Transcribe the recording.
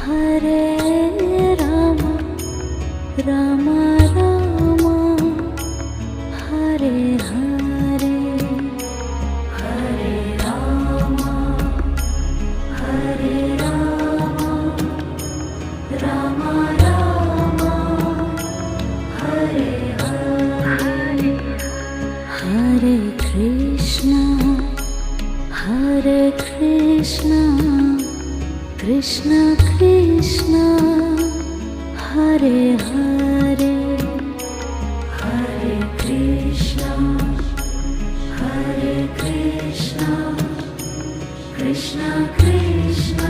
Hare Rama Rama Rama Hare Hare Hare Rama Hare Rama Rama Rama Hare Hare Hare Krishna Krishna Krishna Hare Hare Hare Krishna Krishna Krishna